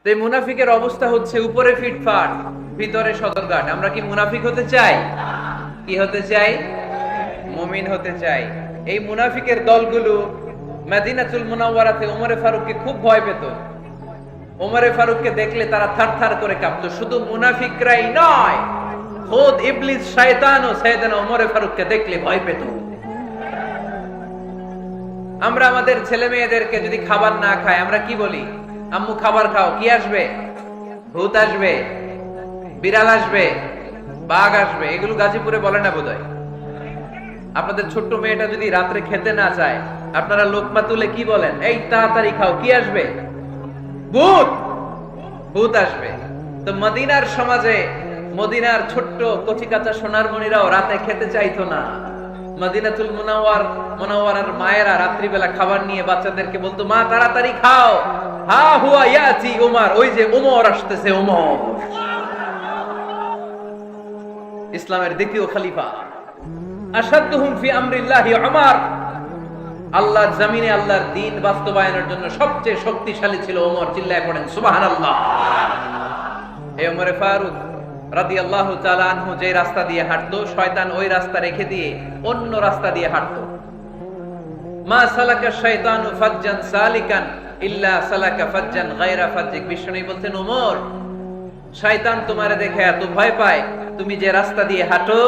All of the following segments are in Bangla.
তো এই মুনাফিকের অবস্থা হচ্ছে উপরে ফিটফাট, ভিতরে সদরঘাট। আমরা কি মুনাফিক হতে চাই? কি হতে চাই? মুমিন হতে চাই। এই মুনাফিকের দলগুলো মদিনাতুল মুনাওয়ারাতে ওমরে ফারুককে খুব ভয় পেত। ওমরে ফারুককে দেখলে তারা থারথার করে কাঁপতো। শুধু মুনাফিকরাই নয়, খোদ ইবলিস শয়তানও সাইয়েদনা ওমরে ফারুককে দেখলে ভয় পেত। আমরা আমাদের ছেলে মেয়েদেরকে যদি খাবার না খায়, আমরা কি বলি? আম্মু খাবার খাও। কি আসবে? ভূত আসবে, বিড়াল আসবে, বাঘ আসবে। এগুলো গাজীপুরে বলে না বোধহয়। আপনাদের ছোট্ট মেয়েটা যদি রাত্রে খেতে না চায়, আপনারা লোকমা তুলে কি বলেন? এই তাড়াতাড়ি খাও। কি আসবে? ভূত, ভূত আসবে। তো মদিনার সমাজে মদিনার ছোট্ট কচি কাঁচা সোনার মণিরাও রাতে খেতে চাইতো না। মদিনাতুল মুনাওয়ারার মায়েরা রাত্রিবেলা খাবার নিয়ে বাচ্চাদেরকে বলতো, মা তাড়াতাড়ি খাও, হা হুয়া ইয়াতি ওমর, ওই যে ওমর আসতেছে। ওমর ইসলামের দ্বিতীয় খলিফা। আশাদ্দুহুম ফি আমরিল্লাহি ওমর। আল্লাহর জমিনে আল্লাহর দ্বীন বাস্তবায়নের জন্য সবচেয়ে শক্তিশালী ছিল ওমর। চিল্লায় পড়েন সুবহানাল্লাহ। এই ওমরে ফারুক রাদিয়াল্লাহু তাআলা আনহু যে রাস্তা দিয়ে হাঁটতো, শয়তান ওই রাস্তা রেখে দিয়ে অন্য রাস্তা দিয়ে হাঁটতো। মা সালাকা শাইতানু ফাজ্জান সালিকান ইল্লা সালাকা ফাজ্জান গায়রা ফাজ্জিক। বিষ্ণু বলতেন, ওমর, শয়তান তোমারে দেখে এত ভয় পায়, তুমি যে রাস্তা দিয়ে হাঁটো,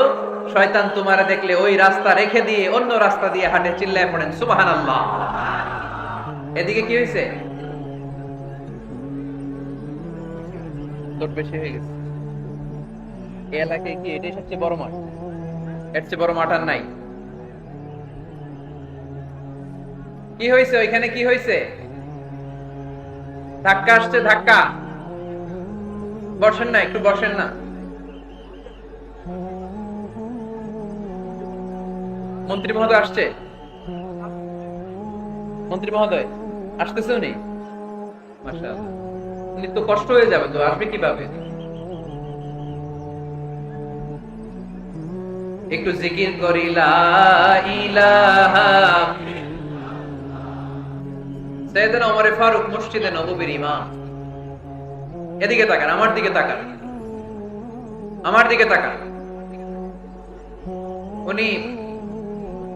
শয়তান তোমারে দেখলে ওই রাস্তা রেখে দিয়ে অন্য রাস্তা দিয়ে হাঁটে। চিল্লায় পড়েন সুবহানাল্লাহ। এদিকে কি হয়েছে? লোড বেশি হয়ে গেছে। এই এলাকায় কি এটাই সবচেয়ে বড় মাঠ? এর চেয়ে বড় মাঠ আর নাই। কি হয়েছে ওইখানে? কি হয়েছে? ধাক্কা আসছে, ধাক্কা। বসেন না, একটু বসেন না। মন্ত্রী মহোদয় আসছে? মন্ত্রী মহোদয় আসতেছে উনি? মাশাআল্লাহ। উনি তো কষ্ট হয়ে যাবে, তো আসবে কিভাবে? একটু জিকির করি লা ইলাহা। সাইয়েদনা ওমর ফারুক মসজিদে নববীর ইমাম। এদিকে তাকান, আমার দিকে তাকান, আমার দিকে তাকান। উনি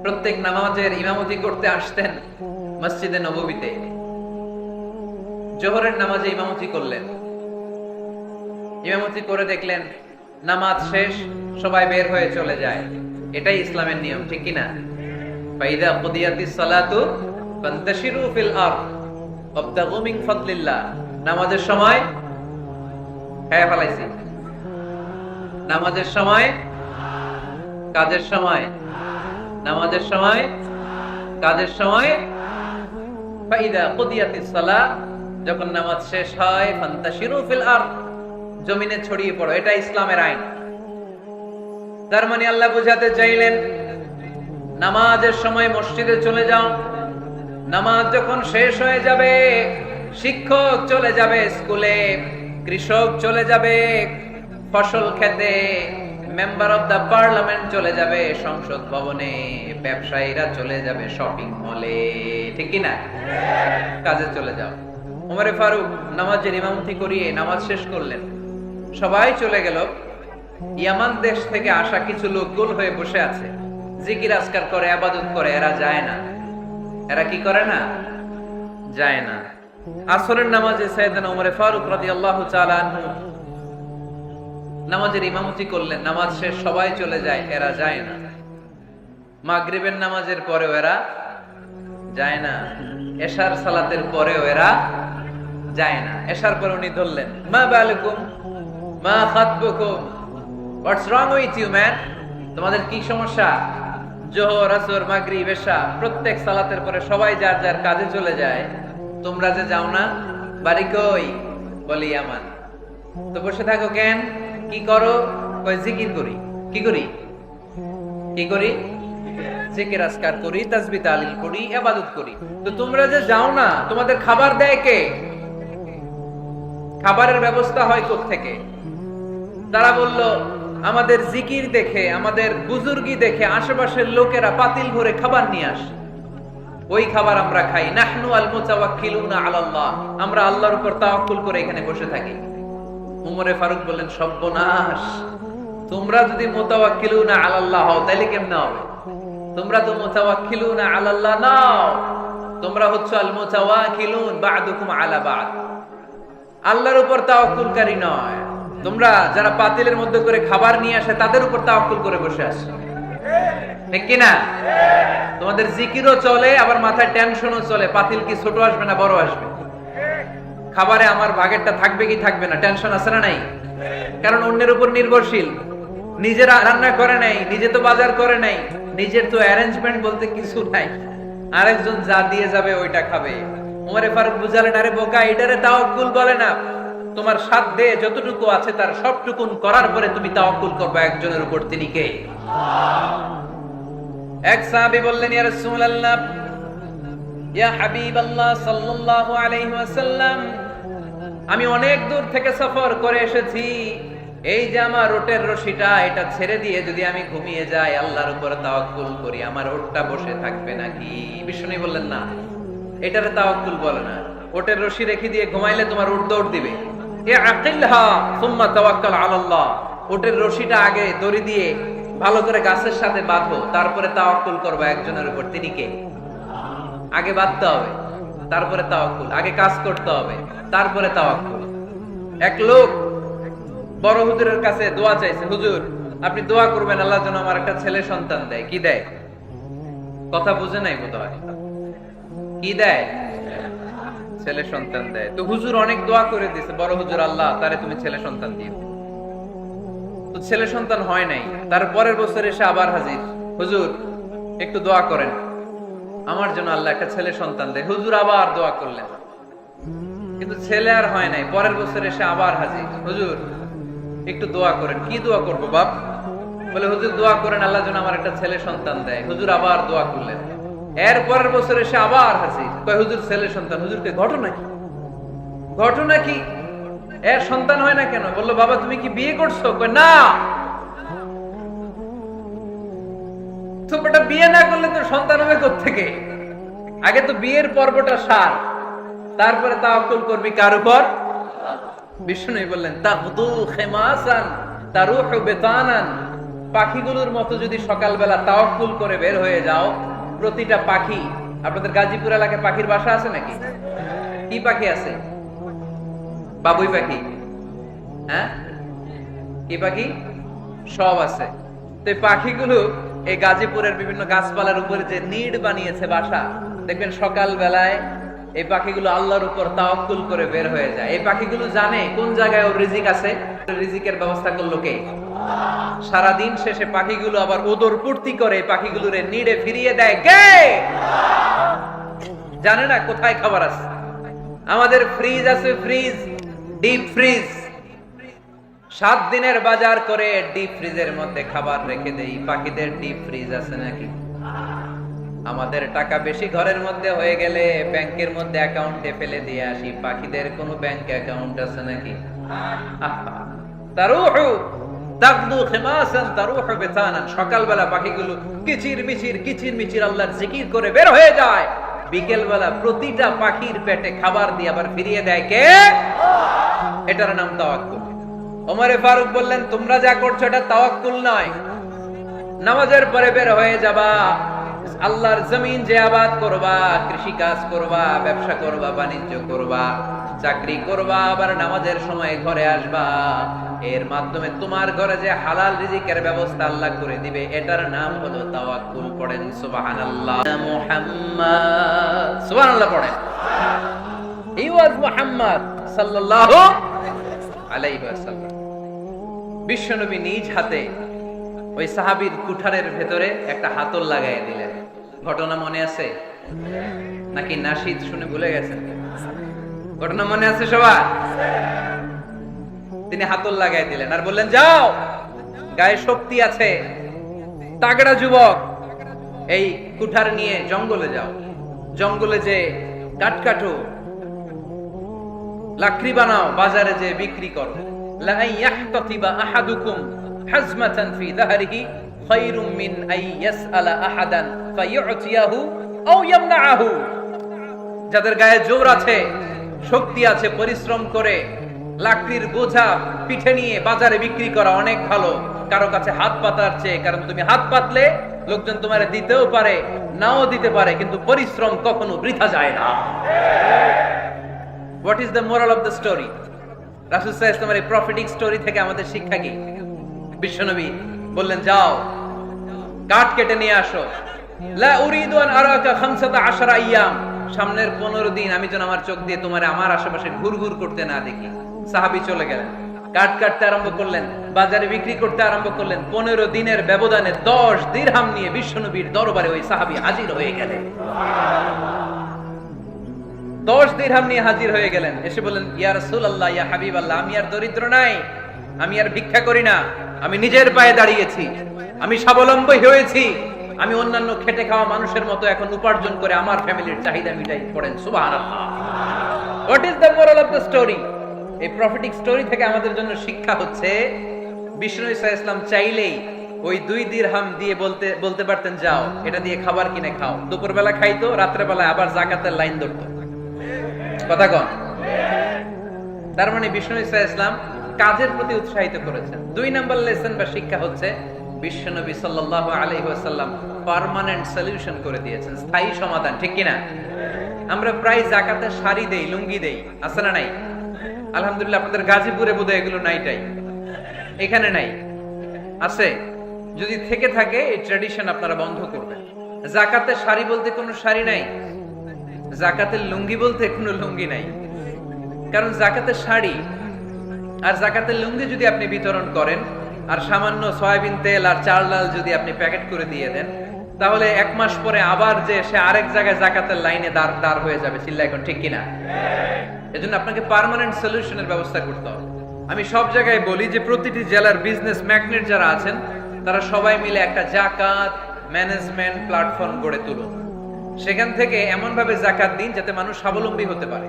প্রত্যেক নামাজের ইমামতি করতে আসতেন মসজিদে নববীতে। জোহরের নামাজে ইমামতি করলেন। ইমামতি করে দেখলেন নামাজ শেষ, সবাই বের হয়ে চলে যায়। এটাই ইসলামের নিয়ম, ঠিক কি না? ফাইদা কুদিয়াতিস সালাতু ফান্তাশিরু ফিল আরদ ওয়াবতাগু মিন ফাদলিল্লাহ। নামাজের সময় খায়া ফেলাইছি। নামাজের সময়, কাজের সময়, নামাজের সময়, কাজের সময়। ফাইদা কুদিয়াতিস সালাত, যখন নামাজ শেষ হয়, ফান্তাশিরু ফিল আরদ, জমিনে ছড়িয়ে পড়ো। এটা ইসলামের আইন। তার মানে আল্লাহ বুঝাতে চাইলেন, নামাজের সময় মসজিদে চলে যাও। নামাজ যখন শেষ হয়ে যাবে, শিক্ষক চলে যাবে স্কুলে, কৃষক চলে যাবে ফসল খেতে, মেম্বার অফ দা পার্লামেন্ট চলে যাবে সংসদ ভবনে, ব্যবসায়ীরা চলে যাবে শপিং মলে, ঠিক কি না? কাজে চলে যাও। ওমরে ফারুক নামাজের ইমামতি করিয়ে নামাজ শেষ করলেন। সবাই চলে গেল। ইয়ামান দেশ থেকে আসা কিছু লোক গোল হয়ে বসে আছে, জিকির আজকার করে, ইবাদত করে। এরা যায় না। এরা কি করে না? যায় না। আসরের নামাজে সাইয়েদনা ওমর ফারুক রাদিয়াল্লাহু তাআলা আনহু নামাজের ইমামতি করলেন। নামাজ শেষ, সবাই চলে যায়, এরা যায় না। মাগরিবের নামাজের পরেও এরা যায় না। এশার সালাতের পরেও এরা যায় না। এশার পরে উনি ধরলেন, মা বালুকুম মা খাতবুকুম, হোয়াটস রং উইথ ইউ ম্যান? তোমাদের কি সমস্যা? জোহর, আসর, মাগরিব, এশা প্রত্যেক সালাতের পরে সবাই যার যার কাজে চলে যায়, তোমরা যে যাও না? বাড়ি কই? বলি ইয়ামান। তো বসে থাকো কেন? কি করো? কই জিকির করি। কি করি? কি করি? জিকির আজকার করি, তাসবিহ তাহলিল করি, ইবাদত করি। তো তোমরা যে যাও না, তোমাদের খাবার দেয় কে? খাবারের ব্যবস্থা হয় কোত্থেকে? তারা বলল, আমাদের জিকির দেখে, আমাদের বুজুর্গি দেখে আশেপাশের লোকেরা পাতিল ভরে খাবার নিয়ে আসে। ওই খাবার আমরা খাই। নাহনু আল মুতাওয়াক্কিলুনা আলাল্লাহ, আমরা আল্লাহর উপর তাওয়াক্কুল করে এখানে বসে থাকি। উমরে ফারুক বললেন, সর্বনাশ, তোমরা যদি মুতাওয়াক্কিলুনা আলাল্লাহ হও তাহলে কেমনে হবে? তোমরা তো মুতাওয়াক্কিলুনা আলাল্লাহ নাও, তোমরা হচ্ছে আল মুতাওয়াক্কিলুন বা'দুকুম আলা বা'দ, আল্লাহর উপর তাওয়াক্কুলকারী নয়। তোমরা যারা পাতিলের মধ্যে করে খাবার নিয়ে আসে তাদের উপর তাওয়াক্কুল করে বসে আসে, ঠিক কি না? তোমাদের জিকিরও চলে, আবার মাথায় টেনশনও চলে, পাতিল কি ছোট আসবে না বড় আসবে, খাবারে আমার ভাগেরটা থাকবে কি থাকবে না, টেনশন আছে না নাই? কারণ অন্যের উপর নির্ভরশীল, নিজের রান্না করে নাই, নিজে তো বাজার করে নাই, নিজের তো অ্যারেঞ্জমেন্ট বলতে কিছু নাই, আরেকজন যা দিয়ে যাবে ওইটা খাবে। উমরে ফারুক বুঝালেন, আরে বোকা, এটারে তাওয়াক্কুল বলে না। তোমার সাধ্যে যতটুকু আছে তার সবটুকুন করার পরে তুমি তাওয়াক্কুল করবে একজনের উপর, তিনি কে? এক সাহাবী বললেন, ইয়া রাসূলুল্লাহ, ইয়া হাবিবাল্লাহ সাল্লাল্লাহু আলাইহি ওয়াসাল্লাম, আমি অনেক দূর থেকে সফর করে এসেছি, এই যে আমার ওটের রশিটা এটা ছেড়ে দিয়ে যদি আমি ঘুমিয়ে যাই, আল্লাহর উপর তাওয়াক্কুল করি, আমার ওটটা বসে থাকবে নাকি? বিষ্ণু বললেন, না, এটারে তাওয়াক্কুল বলে না। ওটের রশি রেখে দিয়ে ঘুমাইলে তোমার উট দৌড় দিবে। ইআকিলহা সুম্মা তাওয়াক্কাল আলাল্লাহ, ওটের রশিটা আগে দড়ি দিয়ে ভালো করে গাছের সাথে বাঁধো, তারপরে তাওয়াক্কুল করবে একজনের উপর, তিনি কে? আগে বাঁধতে হবে, তারপরে তাওয়াক্কুল, আগে কাজ করতে হবে, তারপরে তাওয়াক্কুল। এক লোক বড় হুজুরের কাছে দোয়া চাইছে, হুজুর আপনি দোয়া করবেন আল্লাহ যেন আমার একটা ছেলে সন্তান দেয়। কি দেয়? কথা বুঝে নাই বোধহয়। কি দেয়? ছেলে সন্তান দেয়। তো হুজুর অনেক দোয়া করে দিয়েছে, বড় হুজুর, আল্লাহ তারে তুমি ছেলে সন্তান দিও। তো ছেলে সন্তান হয় নাই। তার পরের বছর এসে আবার হাজির, হুজুর একটু দোয়া করেন আমার জন্য আল্লাহ একটা ছেলে সন্তান দেয়। হুজুর আবার দোয়া করলেন, কিন্তু ছেলে আর হয় নাই। পরের বছর এসে আবার হাজির, হুজুর একটু দোয়া করেন। কি দোয়া করবো বাপ? বলে হুজুর দোয়া করেন আল্লাহ যেন আমার একটা ছেলে সন্তান দেয়। হুজুর আবার দোয়া করলেন। এর পরের বছর এসে আবার হাজির, কয় হুজুর ছেলে সন্তান। হুজুরকে ঘটনা কি? ঘটনা কি? এর সন্তান হয় না কেন? বললো বাবা তুমি কি বিয়ে করছো? কয় না। তো বেটা বিয়ে না করলে তো সন্তান হবে কোত্থেকে? আগে তো বিয়ের পর্বটা সার, তারপরে তাওয়াক্কুল করবি কার উপর? বিষ্ণু বললেন, তাগদু খিমাসান তারুহু বিতানান, পাখিগুলোর মতো যদি সকালবেলা তাওয়াক্কুল করে বের হয়ে যাও, প্রতিটা পাখি, আপনাদের গাজীপুর এলাকায় পাখির বাসা আছে নাকি? কি পাখি আছে? বাবুই পাখি, হ্যাঁ, কি পাখি? সব আছে। তো এই পাখিগুলো এই গাজীপুরের বিভিন্ন গাছপালার উপরে যে নিড় বানিয়েছে বাসা, দেখবেন সকাল বেলায় এই পাখিগুলো আল্লাহর উপর তাওয়াক্কুল করে বের হয়ে যায়। এই পাখিগুলো জানে কোন জায়গায় ওর রিজিক আছে, রিজিকের ব্যবস্থা করলো কে? সারাদিন শেষে পাখিগুলো আবার ওদর পূর্তি করে পাখিগুলোরে নিড়ে ফিরিয়ে দেয় কে? জানে না কোথায় খাবার আছে। আমাদের ফ্রিজ আছে, ফ্রিজ, ডিপ ফ্রিজ, 7 দিনের বাজার করে ডিপ ফ্রিজের মধ্যে খাবার রেখে দেই। পাখিদের ডিপ ফ্রিজ আছে নাকি? আমাদের টাকা বেশি ঘরের মধ্যে হয়ে গেলে ব্যাংকের মধ্যে অ্যাকাউন্টে ফেলে দিয়ে আসি। পাখিদের কোনো ব্যাংক অ্যাকাউন্ট আছে নাকি? তারুহু তাগদু খিমাসান তারুহু বিতানান, সকালবেলা পাখিগুলো কিচির মিচির আল্লাহর জিকির করে বের হয়ে যায়। বিকেল বেলা প্রতিটা পাখির পেটে খাবার দিয়ে আবার ফিরিয়ে দেয় কে? এটার নাম তাওয়াক্কুল। ওমরে ফারুক বললেন, তোমরা যা করছো এটা তাওয়াক্কুল নয়। নামাজের পরে বের হয়ে যাবা, আল্লাহর জমিন যে আবাদ করবা, কৃষি কাজ করবা, ব্যবসা করবা, বাণিজ্য করবা, চাকরি করবা, আবার নামাজের সময় ঘরে আসবা, এর মাধ্যমে তোমার ঘরে যে হালাল রিজিকের ব্যবস্থা আল্লাহ করে দিবে, এটার নাম হলো তাওয়াক্কুল। পড়েন সুবহানাল্লাহ। মুহাম্মদ, সুবহানাল্লাহ পড়েন। হি ওয়াজ মুহাম্মদ সাল্লাল্লাহু আলাইহি ওয়াসাল্লাম। বিশ্বনবী নিজ হাতে ওই সাহাবীর কুঠারের ভেতরে একটা হাতল লাগাই দিলেন। ঘটনা মনে আছে নাকি নাশিদ শুনে ভুলে গেছেন? ঘটনা মনে আছে সবার? তিনি হাতল লাগাই দিলেন আর বললেন, যাও, গায়ে শক্তি আছে, তাগড়া যুবক, এই কুঠার নিয়ে জঙ্গলে যাও, জঙ্গলে যে কাঠ কাটো, লাকড়ি বানাও, বাজারে যে বিক্রি করো। লা ইয়াহতাতিবা আহাদুকুম হাজমাতান ফি যাহরিহি খায়রুম মিন আই ইয়াসআলা আহাদান ফায়ু'তিয়াহু আও ইয়ামনাহু, যাদের গায়ে জোর আছে, শক্তি আছে, পরিশ্রম করে লাকড়ির বোঝা পিঠে নিয়ে বাজারে বিক্রি করা অনেক ভালো কারো কাছে হাত পাতার চেয়ে। কারণ তুমি হাত পাতলে লোকজন তোমার দিতেও পারে, নাও দিতে পারে, কিন্তু পরিশ্রম কখনো বৃথা যায় না। What is the moral of the story? রাসূল সাল্লাল্লাহু আলাইহি ওয়াসাল্লামের এই প্রফেটিক স্টোরি থেকে আমাদের শিক্ষা কি? বিশ্বনবী বললেন, যাও কাঠ কেটে নিয়ে আসো। লা উরিদু আন আরাকা 15 আইয়াম, সামনের 15 দিন আমি যেন আমার চোখ দিয়ে তোমার আমার আশেপাশে ঘুরঘুর করতে না দেখি। সাহাবী চলে গেলেন, কাঠ কাটতে আরম্ভ করলেন, বাজারে বিক্রি করতে আরম্ভ করলেন। 15 দিনের ব্যবধানে 10 দিরহাম নিয়ে বিশ্বনবীর দরবারে ওই সাহাবী হাজির হয়ে গেলেন। 10 দিরহাম নিয়ে হাজির হয়ে গেলেন। এসে বললেন, ইয়া রাসূলুল্লাহ, ইয়া হাবিবাল্লাহ, আমি আর দরিদ্র নাই, আমি আর ভিক্ষা করি না, আমি নিজের পায়ে দাঁড়িয়েছি, আমি স্বাবলম্বী হয়েছি, আমি অন্যান্য খেটে খাওয়া মানুষের মতো এখন উপার্জন করে আমার ফ্যামিলির চাহিদা মিটাই। পড়েন সুবহানাল্লাহ। What is the moral of the story? এই প্রফেটিক স্টোরি থেকে আমাদের জন্য শিক্ষা হচ্ছে, বিষ্ণু ঈসা ইসলাম চাইলেই ওই 2 দিরহাম দিয়ে বলতে পারতেন, যাও এটা দিয়ে খাবার কিনে খাও। দুপুরবেলা খাইতো, রাত্রেবেলায় আবার যাকাতের লাইন ধরতো। কথা কন? তার মানে বিষ্ণু ঈসা ইসলাম কাজের প্রতি উৎসাহিত করেছেন। 2 নাম্বার লেসন বা শিক্ষা হচ্ছে, বিশ্বনবী সাল্লাল্লাহু আলাইহি ওয়াসাল্লাম পার্মানেন্ট সলিউশন করে দিয়েছেন, স্থায়ী সমাধান। ঠিক কি না? আমরা প্রায় যাকাতের শাড়ি দেই, লুঙ্গি দেই, আছে না নাই? আলহামদুলিল্লাহ আপনাদের গাজীপুরে বোধহয় এগুলো নাইটাই, এখানে নাই, আছে? যদি থেকে থাকে এই ট্র্যাডিশন আপনারা বন্ধ করবেন। যাকাতের শাড়ি বলতে কোনো শাড়ি নাই, যাকাতের লুঙ্গি বলতে কোনো লুঙ্গি নাই। কারণ যাকাতের শাড়ি আর যাকাতের লুঙ্গি যদি আপনি বিতরণ করেন আর সামান্য সয়াবিন তেল আর চাল ডাল যদি আপনি প্যাকেট করে দিয়ে দেন, তাহলে 1 মাস পরে আবার যে সে আরেক জায়গায় যাকাতের লাইনে দাঁড় হয়ে যাবে। চিল্লা এখন ঠিক কিনা? এজন্য আপনাকে পার্মানেন্ট সলিউশনের ব্যবস্থা করতে হবে। আমি সব জায়গায় বলি যে প্রতিটি জেলার বিজনেস ম্যাগনেট যারা আছেন তারা সবাই মিলে একটা যাকাত ম্যানেজমেন্ট প্ল্যাটফর্ম গড়ে তুলুন। সেখান থেকে এমন ভাবে যাকাত দিন যাতে মানুষ স্বাবলম্বী হতে পারে।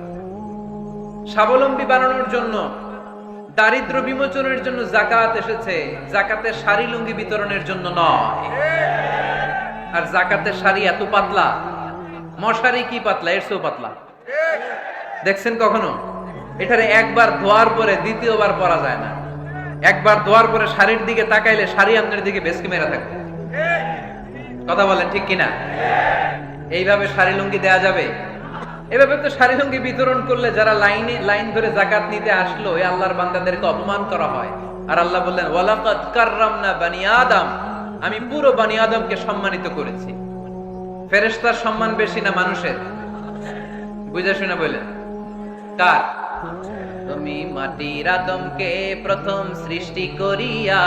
স্বাবলম্বী বানানোর জন্য, দারিদ্র বিমোচনের জন্য যাকাত এসেছে, যাকাতের শাড়ি লুঙ্গি বিতরণের জন্য নয়। আর যাকাতের শাড়ি এত পাতলা, মশারি কি পাতলা, এর চেয়েও পাতলা। দেখছেন কখনো? এটারে একবার ধোয়ার পরে দ্বিতীয়বার পরা যায় না। একবার ধোয়ার পরে শাড়ির দিকে তাকাইলে শাড়ি আপনার দিকে বেশকি মেরা থাকে। কথা বলেন ঠিক কিনা? এইভাবে শাড়ি লুঙ্গি দেয়া যাবে? এভাবে তো শাড়ি লুঙ্গি বিতরণ করলে যারা লাইন ধরে যাকাত নিতে আসলো, এই আল্লাহর বান্দাদেরকে অপমান করা হয়। আর আল্লাহ বললেন, ওয়ালাকাদ কাররামনা বানি আদম, আমি পুরো বানি আদমকে সম্মানিত করেছি। ফেরেশতার সম্মান বেশি না মানুষের? বুঝা শুনে বলেন কার? তুমি মাটির আদমকে প্রথম সৃষ্টি করিয়া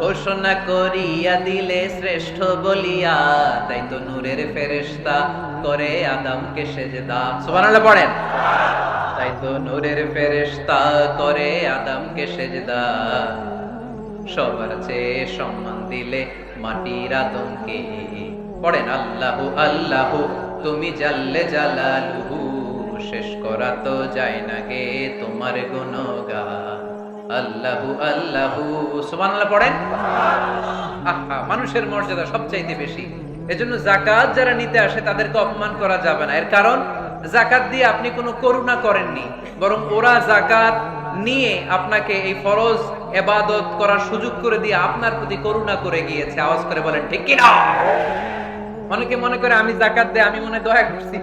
ঘোষণা করিয়া দিলে শ্রেষ্ঠ বলিয়া, তাই তো নূরের ফেরেশতা করে আদমকে সেজদা। সুবহানাল্লাহ পড়েন। তাই তো নূরের ফেরেশতা করে আদমকে সেজদা, সবার চেয়ে সম্মান দিলে মাটির আদমকে। পড়েন আল্লাহু আল্লাহু তুমি জাল্লে জালালুহু, শেষ করা তো যায় না গে তোমার গুণগান। আল্লাহু আল্লাহু সুবহানাল্লাহ পড়েন। আহা, মানুষের মর্যাদা সবচাইতে বেশি। এজন্য যাকাত যারা নিতে আসে তাদেরকে অপমান করা যাবে না। এর কারণ যাকাত দিয়ে আপনি কোনো করুণা করেননি, বরং ওরা যাকাত নিয়ে আপনাকে এই ফরজ ইবাদত করার সুযোগ করে দিয়ে আপনার প্রতি করুণা করে গিয়েছে। আওয়াজ করে বলেন ঠিক কি না? অনেকে মনে করে আমি যাকাত দেই, আমি মনে দয়া করছি,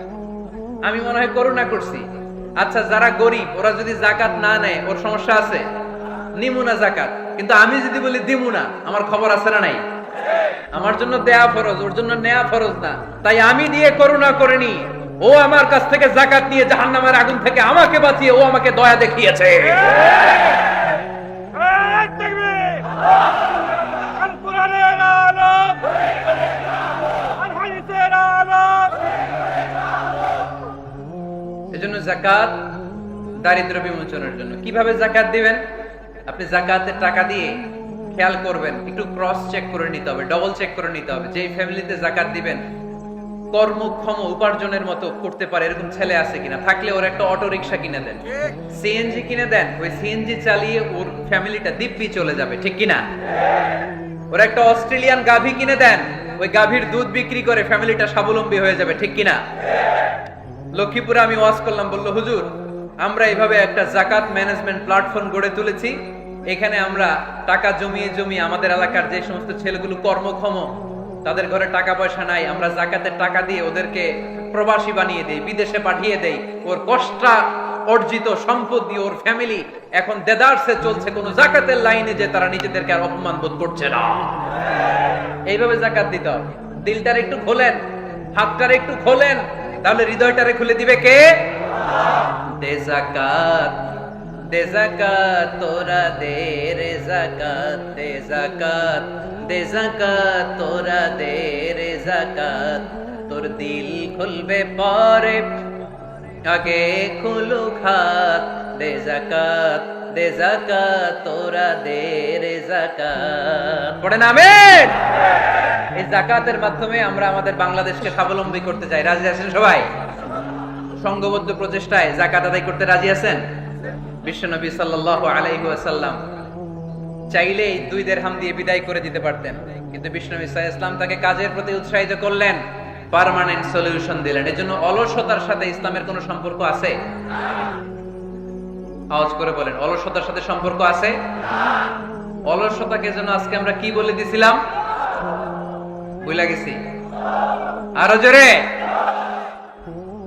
আমি মনে হয় করুণা করছি। আচ্ছা, যারা গরিব ওরা যদি যাকাত না নেয় ওর সমস্যা আছে? নিমুনা যাকাত। কিন্তু আমি যদি বলি দিমুনা, আমার খবর আছে না নাই? আমার জন্য দেয়া ফরজ, ওর জন্য নেয়া ফরজ না। তাই আমি দিয়ে করুণা করিনি, ও আমার কাছ থেকে যাকাত নিয়ে জাহান্নামের আগুন থেকে আমাকে বাঁচিয়ে ও আমাকে দয়া দেখিয়েছে। এজন্য যাকাত দারিদ্র বিমোচনের জন্য। কিভাবে যাকাত দিবেন? আপনি যাকাতের টাকা দিয়ে খেয়াল করবেন, একটু ক্রস চেক করে নিতে হবে, ডবল চেক করে নিতে হবে। যেই ফ্যামিলিতে যাকাত দিবেন কর্মক্ষম উপার্জনের মতো করতে পারে এরকম ছেলে আছে কিনা, থাকলে ওর একটা অটো রিকশা কিনে দেন, সিএনজি কিনে দেন। ওই সিএনজি চালিয়ে ওর ফ্যামিলিটা দিব্যি চলে যাবে। ঠিক কিনা? ওর একটা অস্ট্রেলিয়ান গাভী কিনে দেন, ওই গাভীর দুধ বিক্রি করে ফ্যামিলিটা স্বাবলম্বী হয়ে যাবে, ঠিক কিনা? লক্ষ্মীপুরে আমি ওয়াজ করলাম, বলল হুজুর আমরা এইভাবে একটা জাকাত ম্যানেজমেন্ট প্ল্যাটফর্ম গড়ে তুলেছি, এখানে আমরা টাকা জমিয়ে জমিয়ে আমাদের এলাকার যে সমস্ত ছেলেগুলো কর্মক্ষম, তাদের ঘরে টাকা পয়সা নাই, আমরা জাকাতের টাকা দিয়ে ওদেরকে প্রবাসী বানিয়ে দেই, বিদেশে পাঠিয়ে দেই, ওর কষ্ট অর্জিত সম্পদ দিয়ে ওর ফ্যামিলি এখন দেদারসে চলছে, কোন জাকাতের লাইনে যে তারা নিজেদেরকে আর অপমান বোধ করছে না। এইভাবে জাকাত দিতে হবে। দিলটার একটু খোলেন, হাতটার একটু খোলেন, তাহলে হৃদয়টারে খুলে দিবে কে? দে যাকাত, দে যাকাত তোরা দে রে যাকাত, দে যাকাত, দে যাকাত তোরা দে রে যাকাত, তোর দিল খুলবে পরে আগে খুলু খাত, দে যাকাত, দে যাকাত তোরা দে রে যাকাত। পড়েন আমিন। এই যাকাতের মাধ্যমে আমরা আমাদের বাংলাদেশকে স্বাবলম্বী করতে চাই। রাজি আছেন সবাই? সংঘবদ্ধ প্রচেষ্টায় যাকাত আদায় করতে রাজি আছেন? বিশ্বনবী সাল্লাল্লাহু আলাইহি ওয়াসাল্লাম চাইলেই 2 দিরহাম দিয়ে বিদায় করে দিতে পারতেন, কিন্তু বিশ্বনবী সাল্লাল্লাহু আলাইহি ওয়াসাল্লাম তাকে কাজের প্রতি উৎসাহিত করলেন, পার্মানেন্ট সলিউশন দিলেন। এজন্য অলসতার সাথে ইসলামের কোনো সম্পর্ক আছে? আওয়াজ করে বলেন, অলসতার সাথে সম্পর্ক আছে? অলসতাকে যেন আজকে আমরা কি বলে দিছিলাম? ভুলে গেছি। আরো জোরে।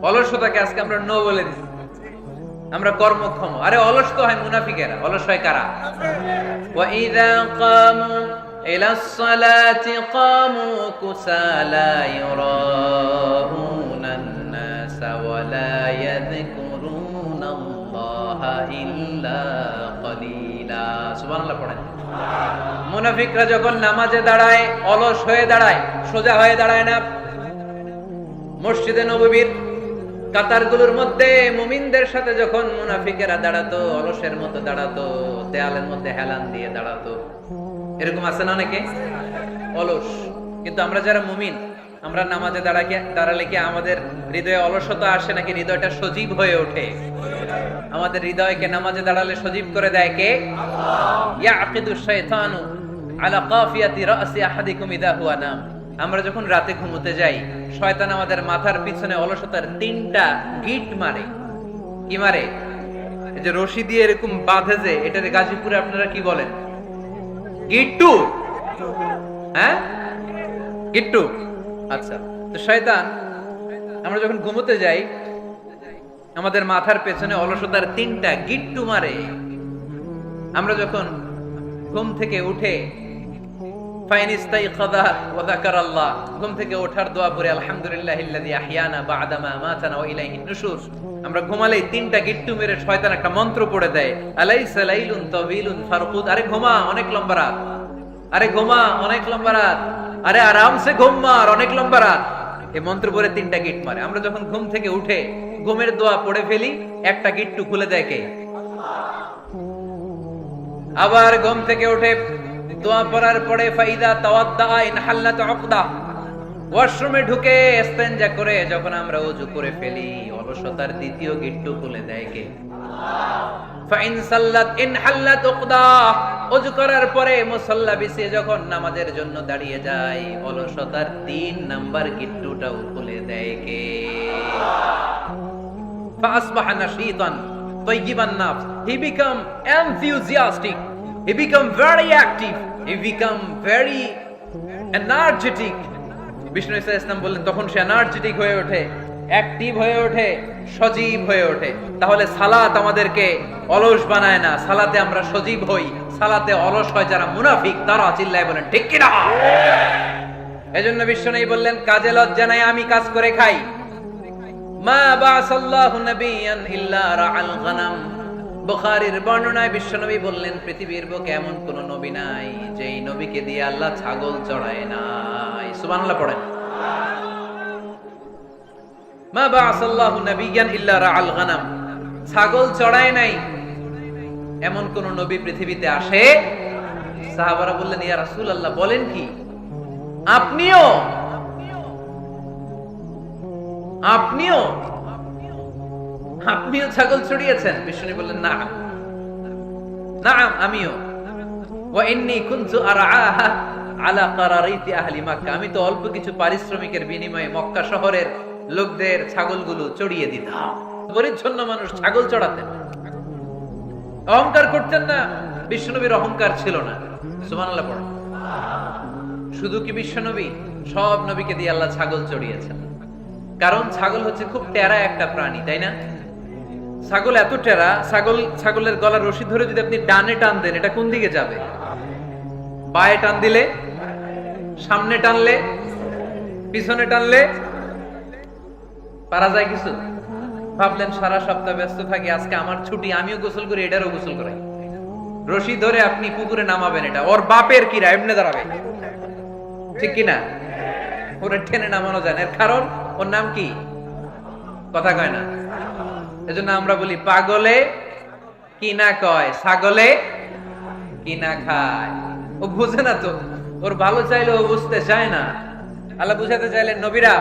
অলসতাকে আজকে আমরা নো বলে দিছি, আমরা কর্মক্ষম। আরে অলস তো হয় মুনাফিকেরা, অলস হয় কারা? ওয়া ইযা কামু ইলাস সালাতি কামু কুসালা ইউরাউনান নাসা ওয়া লা ইয়াযকুরুনাল্লাহা ইল্লা কলিলা। সুবহানাল্লাহ পড়েন। মুনাফিকরা যখন নামাজে দাঁড়ায় অলস হয়ে দাঁড়ায়, সোজা হয়ে দাঁড়ায় না। মসজিদে নববীর কাতারগুলোর মধ্যে মুমিনদের সাথে যখন মুনাফিকেরা দাঁড়াতো, অলসের মতো দাঁড়াতো, দেয়ালের মধ্যে হেলান দিয়ে দাঁড়াতো। এরকম আছে না অনেকে অলস? কিন্তু আমরা যারা মুমিন, আমরা নামাজে দাঁড়ালে কি আমাদের হৃদয়ে অলসতা আসে নাকি হৃদয়টা সজীব হয়ে ওঠে? আমাদের হৃদয়কে নামাজে দাঁড়ালে সজীব করে দেয় কে? ইয়াকিদুশ শাইতানু আলা কাফিয়াতি রাসি আহাদিকুম ইযা হুয়া নাম। আমরা যখন রাতে ঘুমোতে যাই, শয়তান আমাদের মাথার পিছনে অলসতার 3টা গিট মারে। কি মারে? এই যে রশি দিয়ে এরকম বাঁধে, যে এটারে গাজীপুরে আপনারা কি বলেন? গিট্টু। হ্যাঁ, গিট্টু। আচ্ছা, তো শয়তান আমরা যখন ঘুমোতে যাই, আমাদের মাথার পেছনে অলসতার 3টা গিট্টু মারে। আমরা যখন ঘুম থেকে উঠে ঘুম থেকে ওঠার দোয়া পড়ে আলহামদুলিল্লাহিল্লাযী আহইয়ানা বা'দা মা আমাতানা ওয়া ইলাইহিন নুশুর, আমরা ঘুমালেই 3টা গিট্টু মেরে শয়তান একটা মন্ত্র পড়ে দেয়, আলাইসা লাইলুন তাওয়িলুন ফারকুদ। আরে ঘুমা, অনেক লম্বা রাত। আরে ঘুমা, অনেক লম্বা রাত। আরে আরামসে ঘুম মার, অনেক লম্বা রাত। এই মন্ত্র পড়ে 3টা গিট মারে। আমরা যখন ঘুম থেকে উঠে ঘুমের দোয়া পড়ে ফেলি, একটা গিট্টু খুলে দেয় কে? আবার ঘুম থেকে উঠে দোয়া পড়ার পরে ফাইদা তাওয়াদ্দা ইনহাল্লাত উকদা, ওয়াশরুমে ঢুকে ইস্তেনজা করে যখন আমরা ওযু করে ফেলি, অলসতার 2য় গিট্টু খুলে দেয় কে? ফাইন সাল্লাত ইনহাল্লাত উকদা, ওযু করার পরে মুসাল্লা বিছিয়ে যখন নামাজের জন্য দাঁড়িয়ে যায়, অলসতার 3 নাম্বার গিট্টুটাও খুলে দেয় কে? ফাসবাহা নাশীতান তাইয়িবান নাফস, he become enthusiastic, he become very active, he become very energetic. Bishnu Isa Islam বললেন তখন সে এনার্জেটিক হয়ে ওঠে, অ্যাক্টিভ হয়ে ওঠে, সজীব হয়ে ওঠে। তাহলে সালাত আমাদেরকে অলস বানায় না, সালাতে আমরা সজীব হই। সালাতে অলস হয় যারা মুনাফিক, তারা চিল্লায় বলেন ঠিক কি না? এজন্য বিশ্বনবী বললেন কাজে লজ্জা নাই, আমি কাজ করে খাই। মা বাসাল্লাহু নাবিয়ান ইল্লা রাআল গনাম। বুখারীর বর্ণনায় বিশ্বনবী বললেন পৃথিবীর বুকে এমন কোন নবী নাই যেই নবীকে দিয়ে আল্লাহ ছাগল চড়ায় নাই। সুবহানাল্লাহ পড়েন। মা বাসাল্লাহু নাবিয়ান ইল্লা রাআল গনাম, ছাগল চড়ায় নাই এমন কোন নবী পৃথিবীতে আসে? সাহাবারা বললেন ইয়া রাসূলুল্লাহ, বলেন কি? আপনিও আপনিও আপনিও ছাগল চড়িয়েছেন? বিষ্ণু বললেন না, না আমিও। ওয়া ইন্নী কুনতু আরআহা আলা কারারিতি আহলি মক্কা, আমি তো অল্প কিছু পারিশ্রমিকের বিনিময়ে মক্কা শহরের লোকদের ছাগলগুলো চড়িয়ে দিতাম। পরিচ্ছন্ন মানুষ ছাগল চড়াতেন, অহংকার করতেন না। বিশ্বনবীর অহংকার ছিল না। সুবহানাল্লাহ পড়েন। শুধু কি বিশ্বনবী, সব নবীকে দিয়ে আল্লাহ ছাগল চড়িয়েছেন। কারণ ছাগল হচ্ছে খুব টেরা একটা প্রাণী, তাই না? ছাগল এত টেরা, ছাগলের গলার রশি ধরে যদি আপনি ডানে টান দেন, এটা কোন দিকে যাবে? বায়ে টান দিলে, সামনে টানলে, পিছনে টানলে পারা যায় কিছু? ভাবলেন সারা সপ্তাহ ব্যস্ত থাকি, আজকে আমার ছুটি, আমিও গোসল করি, এটারও গোসল করাই। রশি ধরে আপনি পুকুরে নামাবেন, এটা ওর বাপের কিরা এমনি দাঁড়াবে, ঠিক কিনা? ওরে টেনে নামানো যায় না। এর কারণ ওর নাম কি? কথা কয় না। এজন্য আমরা বলি পাগলে কি না কয়, ছাগলে কি না খায়। ও বুঝে না তো, ওর ভালো চাইলে ও বুঝতে চায় না। আল্লাহ বুঝাতে চাইলেন, নবীরা